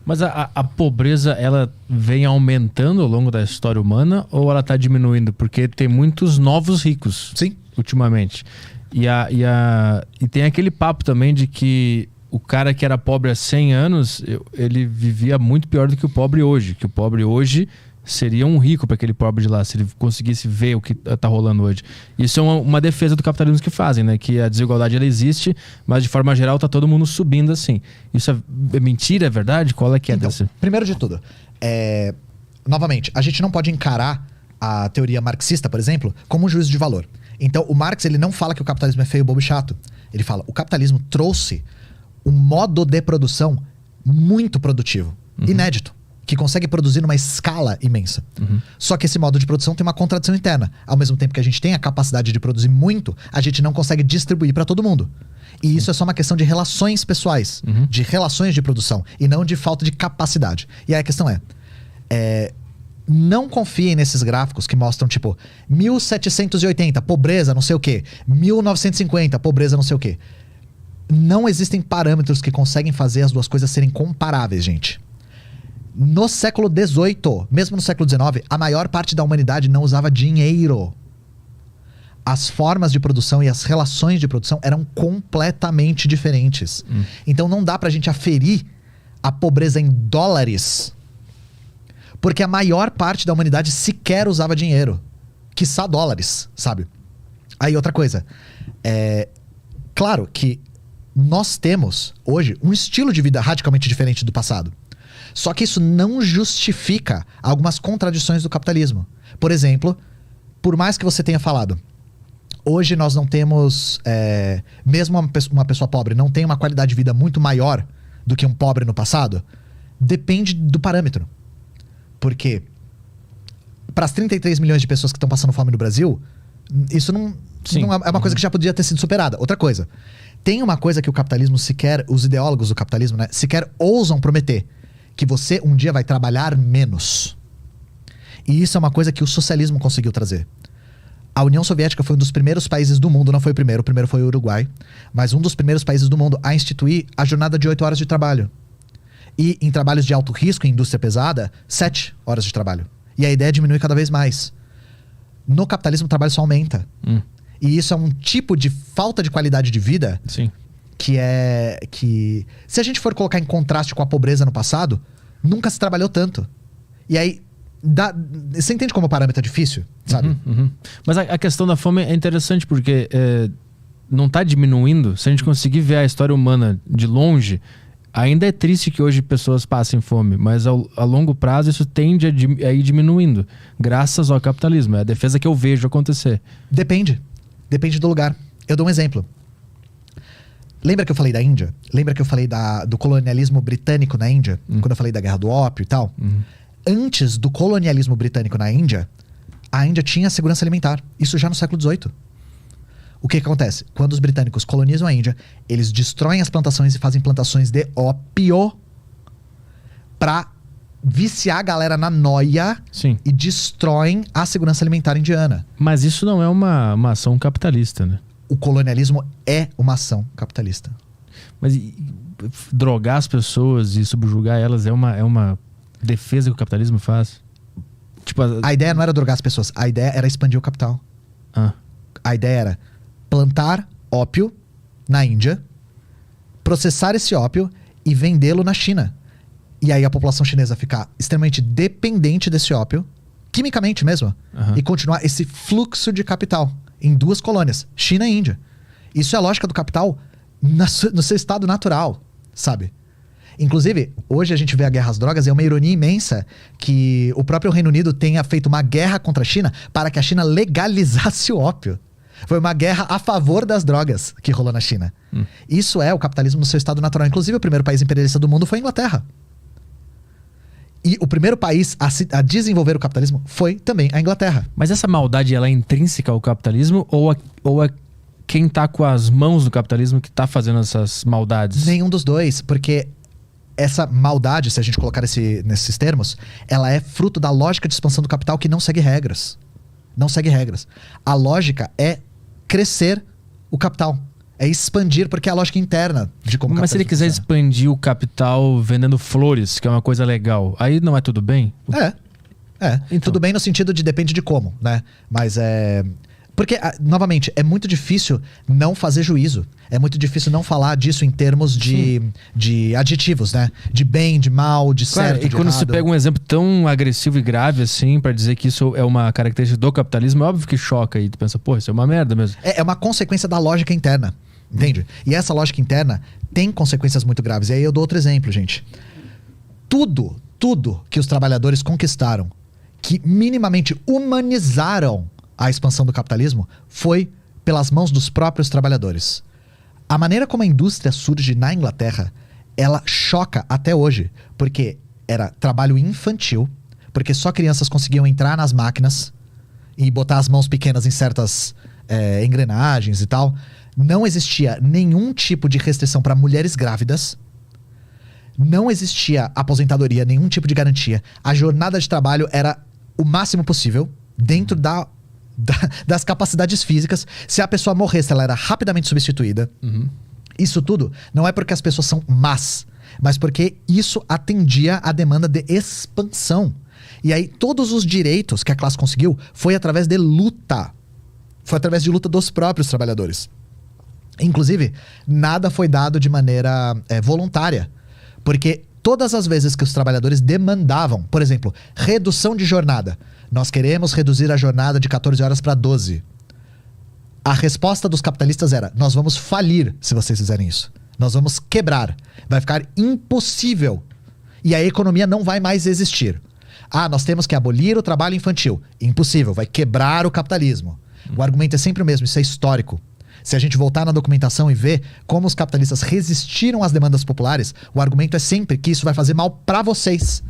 Mas a pobreza, ela vem aumentando ao longo da história humana ou ela está diminuindo? Porque tem muitos novos ricos. Sim. Ultimamente. E tem aquele papo também de que o cara que era pobre há 100 anos, ele vivia muito pior do que o pobre hoje. Que o pobre hoje seria um rico para aquele pobre de lá, se ele conseguisse ver o que tá rolando hoje. Isso é uma defesa do capitalismo que fazem, né? Que a desigualdade ela existe, mas de forma geral tá todo mundo subindo assim. Isso é mentira, é verdade? Qual é que é então, desse? Primeiro de tudo, novamente, a gente não pode encarar a teoria marxista, por exemplo, como um juízo de valor. Então, o Marx, ele não fala que o capitalismo é feio, bobo e chato. Ele fala, o capitalismo trouxe um modo de produção muito produtivo, inédito, que consegue produzir numa escala imensa. Só que esse modo de produção tem uma contradição interna. Ao mesmo tempo que a gente tem a capacidade de produzir muito, a gente não consegue distribuir para todo mundo. E isso é só uma questão de relações pessoais, de relações de produção, e não de falta de capacidade. E aí a questão não confiem nesses gráficos que mostram, tipo, 1780, pobreza, não sei o quê. 1950, pobreza, não sei o quê. Não existem parâmetros que conseguem fazer as duas coisas serem comparáveis, gente. No século XVIII, mesmo no século XIX, a maior parte da humanidade não usava dinheiro. As formas de produção e as relações de produção eram completamente diferentes. Então não dá pra gente aferir a pobreza em dólares, porque a maior parte da humanidade sequer usava dinheiro, quiçá dólares, sabe? Aí outra coisa, claro que nós temos hoje um estilo de vida radicalmente diferente do passado. Só que isso não justifica algumas contradições do capitalismo. Por exemplo, por mais que você tenha falado, hoje nós não temos, mesmo uma pessoa pobre não tem uma qualidade de vida muito maior do que um pobre no passado, depende do parâmetro. Porque para as 33 milhões de pessoas que estão passando fome no Brasil, isso não é uma coisa que já podia ter sido superada. Outra coisa, tem uma coisa que o capitalismo sequer, os ideólogos do capitalismo, né, sequer ousam prometer, que você um dia vai trabalhar menos. E isso é uma coisa que o socialismo conseguiu trazer. A União Soviética foi um dos primeiros países do mundo, não foi o primeiro foi o Uruguai, mas um dos primeiros países do mundo a instituir a jornada de 8 horas de trabalho. E em trabalhos de alto risco, em indústria pesada, 7 horas de trabalho. E a ideia é diminuir cada vez mais. No capitalismo o trabalho só aumenta. E isso é um tipo de falta de qualidade de vida. Sim. Que se a gente for colocar em contraste com a pobreza no passado, nunca se trabalhou tanto. E aí, você entende como o parâmetro é difícil, sabe? Mas a questão da fome é interessante porque não está diminuindo. Se a gente conseguir ver a história humana de longe, ainda é triste que hoje pessoas passem fome, mas a longo prazo isso tende a ir diminuindo, graças ao capitalismo. É a defesa que eu vejo acontecer. Depende do lugar. Eu dou um exemplo. Lembra que eu falei da Índia? Lembra que eu falei do colonialismo britânico na Índia? Quando eu falei da Guerra do Ópio e tal? Antes do colonialismo britânico na Índia, a Índia tinha segurança alimentar. Isso já no século XVIII. O que acontece? Quando os britânicos colonizam a Índia, eles destroem as plantações e fazem plantações de ópio pra viciar a galera na noia. Sim. E destroem a segurança alimentar indiana. Mas isso não é uma ação capitalista, né? O colonialismo é uma ação capitalista. Mas drogar as pessoas e subjugar elas é uma defesa que o capitalismo faz? Tipo, a ideia não era drogar as pessoas, a ideia era expandir o capital. A ideia era plantar ópio na Índia, processar esse ópio e vendê-lo na China. E aí a população chinesa ficar extremamente dependente desse ópio, quimicamente mesmo, e continuar esse fluxo de capital em duas colônias, China e Índia. Isso é a lógica do capital no seu estado natural, sabe? Inclusive, hoje a gente vê a guerra às drogas e é uma ironia imensa que o próprio Reino Unido tenha feito uma guerra contra a China para que a China legalizasse o ópio. Foi uma guerra a favor das drogas que rolou na China. Isso é o capitalismo no seu estado natural. Inclusive, o primeiro país imperialista do mundo foi a Inglaterra. E o primeiro país a desenvolver o capitalismo foi também a Inglaterra. Mas essa maldade, ela é intrínseca ao capitalismo ou é quem tá com as mãos do capitalismo que tá fazendo essas maldades? Nenhum dos dois, porque essa maldade, se a gente colocar nesses termos, ela é fruto da lógica de expansão do capital que não segue regras. Não segue regras. A lógica é crescer o capital. É expandir, porque é a lógica interna de como o Mas se ele capitalismo quiser expandir o capital vendendo flores, que é uma coisa legal, aí não é tudo bem? funciona. Então. Tudo bem no sentido de depende de como, né? Mas é... Porque, novamente, é muito difícil não fazer juízo. É muito difícil não falar disso em termos de adjetivos, né? De bem, de mal, de Claro, certo, e de quando errado. você pega um exemplo tão agressivo e grave assim, pra dizer que isso é uma característica do capitalismo, é óbvio que choca e tu pensa, pô, isso é uma merda mesmo. É uma consequência da lógica interna, entende? E essa lógica interna tem consequências muito graves. E aí eu dou outro exemplo, gente. Tudo que os trabalhadores conquistaram, que minimamente humanizaram a expansão do capitalismo, foi pelas mãos dos próprios trabalhadores. A maneira como a indústria surge na Inglaterra, ela choca até hoje, porque era trabalho infantil, porque só crianças conseguiam entrar nas máquinas e botar as mãos pequenas em certas engrenagens e tal. Não existia nenhum tipo de restrição para mulheres grávidas. Não existia aposentadoria, nenhum tipo de garantia. A jornada de trabalho era o máximo possível, dentro das capacidades físicas. Se a pessoa morresse, ela era rapidamente substituída. Isso tudo não é porque as pessoas são más, mas porque isso atendia à demanda de expansão. E aí, todos os direitos que a classe conseguiu foi através de luta. Foi através de luta dos próprios trabalhadores. Inclusive, nada foi dado de maneira voluntária. Porque todas as vezes que os trabalhadores demandavam, por exemplo, redução de jornada. Nós queremos reduzir a jornada de 14 horas para 12. A resposta dos capitalistas era: nós vamos falir se vocês fizerem isso. Nós vamos quebrar. Vai ficar impossível. E a economia não vai mais existir. Ah, nós temos que abolir o trabalho infantil. Impossível, vai quebrar o capitalismo. O argumento é sempre o mesmo, isso é histórico. Se a gente voltar na documentação e ver como os capitalistas resistiram às demandas populares, o argumento é sempre que isso vai fazer mal para vocês.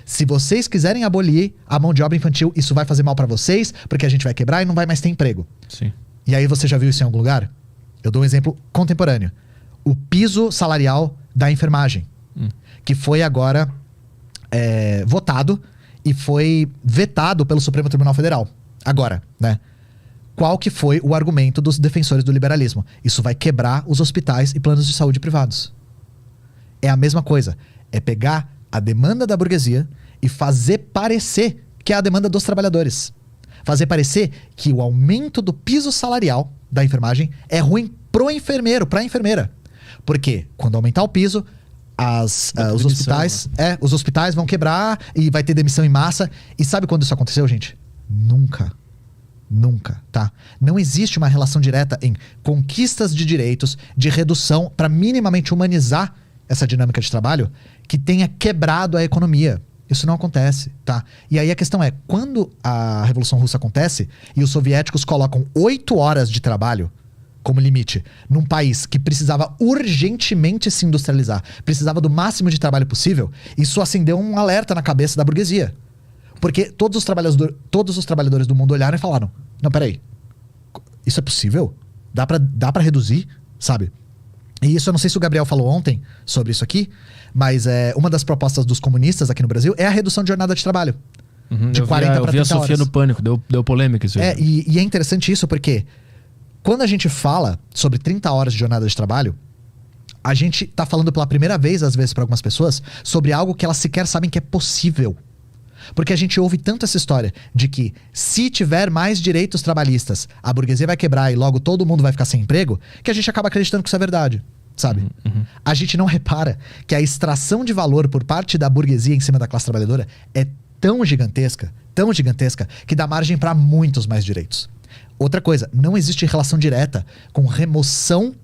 Se vocês quiserem abolir a mão de obra infantil, isso vai fazer mal para vocês, porque a gente vai quebrar e não vai mais ter emprego. Sim. E aí você já viu isso em algum lugar? Eu dou um exemplo contemporâneo. O piso salarial da enfermagem, que foi agora votado e foi vetado pelo Supremo Tribunal Federal. Agora, né? Qual que foi o argumento dos defensores do liberalismo? Isso vai quebrar os hospitais e planos de saúde privados. É a mesma coisa. É pegar a demanda da burguesia e fazer parecer que é a demanda dos trabalhadores. Fazer parecer que o aumento do piso salarial da enfermagem é ruim pro enfermeiro, pra enfermeira. Porque quando aumentar o piso, os hospitais vão quebrar e vai ter demissão em massa. E sabe quando isso aconteceu, gente? Nunca, tá? Não existe uma relação direta em conquistas de direitos, de redução, para minimamente humanizar essa dinâmica de trabalho, que tenha quebrado a economia. Isso não acontece, tá? E aí a questão é, quando a Revolução Russa acontece e os soviéticos colocam 8 horas de trabalho como limite, num país que precisava urgentemente se industrializar, precisava do máximo de trabalho possível, isso acendeu um alerta na cabeça da burguesia. Porque todos os trabalhadores do mundo olharam e falaram: não, peraí, isso é possível? Dá pra reduzir, sabe? E isso eu não sei se o Gabriel falou ontem sobre isso aqui, mas uma das propostas dos comunistas aqui no Brasil é a redução de jornada de trabalho. De 40 para 30 horas. Eu vi a Sofia no Pânico, deu polêmica isso aí. E é interessante isso porque quando a gente fala sobre 30 horas de jornada de trabalho, a gente tá falando pela primeira vez, às vezes, para algumas pessoas, sobre algo que elas sequer sabem que é possível. Porque a gente ouve tanto essa história de que se tiver mais direitos trabalhistas, a burguesia vai quebrar e logo todo mundo vai ficar sem emprego, que a gente acaba acreditando que isso é verdade, sabe? A gente não repara que a extração de valor por parte da burguesia em cima da classe trabalhadora é tão gigantesca, que dá margem para muitos mais direitos. Outra coisa, não existe relação direta com remoção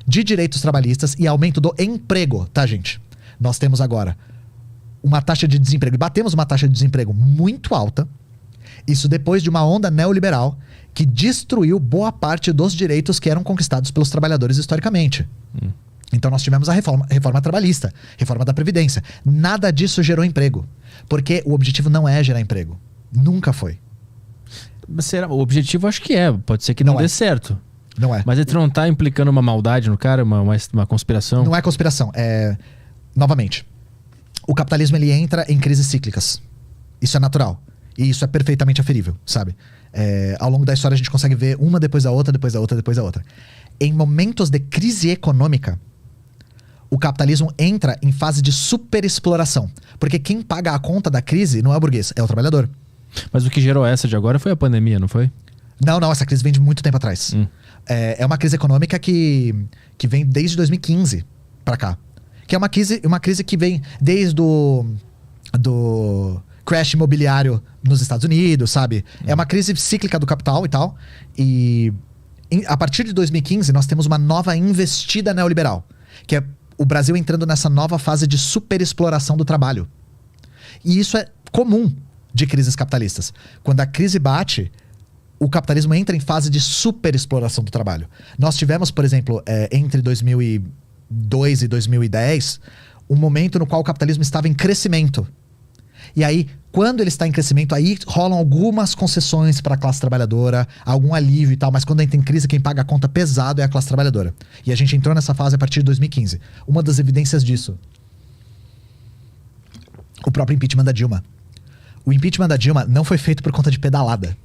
de direitos trabalhistas e aumento do emprego, tá, gente? Nós temos agora uma taxa de desemprego, e batemos uma taxa de desemprego muito alta, isso depois de uma onda neoliberal que destruiu boa parte dos direitos que eram conquistados pelos trabalhadores historicamente. Então nós tivemos a reforma trabalhista, reforma da Previdência. Nada disso gerou emprego, porque o objetivo não é gerar emprego. Nunca foi. O objetivo acho que pode ser que não dê certo. Não é. Mas ele não tá implicando uma maldade no cara, uma conspiração? Não é conspiração, novamente, o capitalismo ele entra em crises cíclicas. Isso é natural. E isso é perfeitamente aferível, sabe? Ao longo da história a gente consegue ver uma depois da outra, depois da outra, depois da outra. Em momentos de crise econômica, o capitalismo entra em fase de superexploração. Porque quem paga a conta da crise não é o burguês, é o trabalhador. Mas o que gerou essa de agora foi a pandemia, não foi? Não, essa crise vem de muito tempo atrás. É uma crise econômica que vem desde 2015 pra cá. Que é uma crise que vem desde do crash imobiliário nos Estados Unidos, sabe? É uma crise cíclica do capital e tal. E a partir de 2015 nós temos uma nova investida neoliberal. Que é o Brasil entrando nessa nova fase de superexploração do trabalho. E isso é comum de crises capitalistas. Quando a crise bate, o capitalismo entra em fase de superexploração do trabalho. Nós tivemos, por exemplo, entre 2002 e 2010, um momento no qual o capitalismo estava em crescimento. E aí, quando ele está em crescimento, aí rolam algumas concessões para a classe trabalhadora, algum alívio e tal, mas quando entra em crise, quem paga a conta pesado é a classe trabalhadora. E a gente entrou nessa fase a partir de 2015. Uma das evidências disso, o próprio impeachment da Dilma. O impeachment da Dilma não foi feito por conta de pedalada.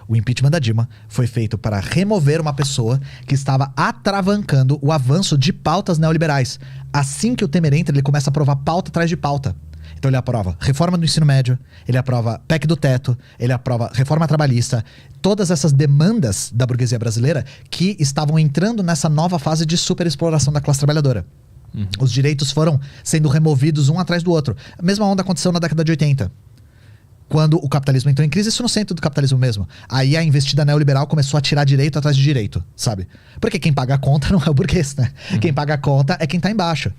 O impeachment da Dilma foi feito para remover uma pessoa que estava atravancando o avanço de pautas neoliberais. Assim que o Temer entra, ele começa a aprovar pauta atrás de pauta. Então ele aprova reforma do ensino médio, ele aprova PEC do teto, ele aprova reforma trabalhista. Todas essas demandas da burguesia brasileira que estavam entrando nessa nova fase de superexploração da classe trabalhadora. Os direitos foram sendo removidos um atrás do outro. A mesma onda aconteceu na década de 80. Quando o capitalismo entrou em crise, isso no centro do capitalismo mesmo. Aí a investida neoliberal começou a tirar direito atrás de direito, sabe? Porque quem paga a conta não é o burguês, né? Quem paga a conta é quem tá embaixo.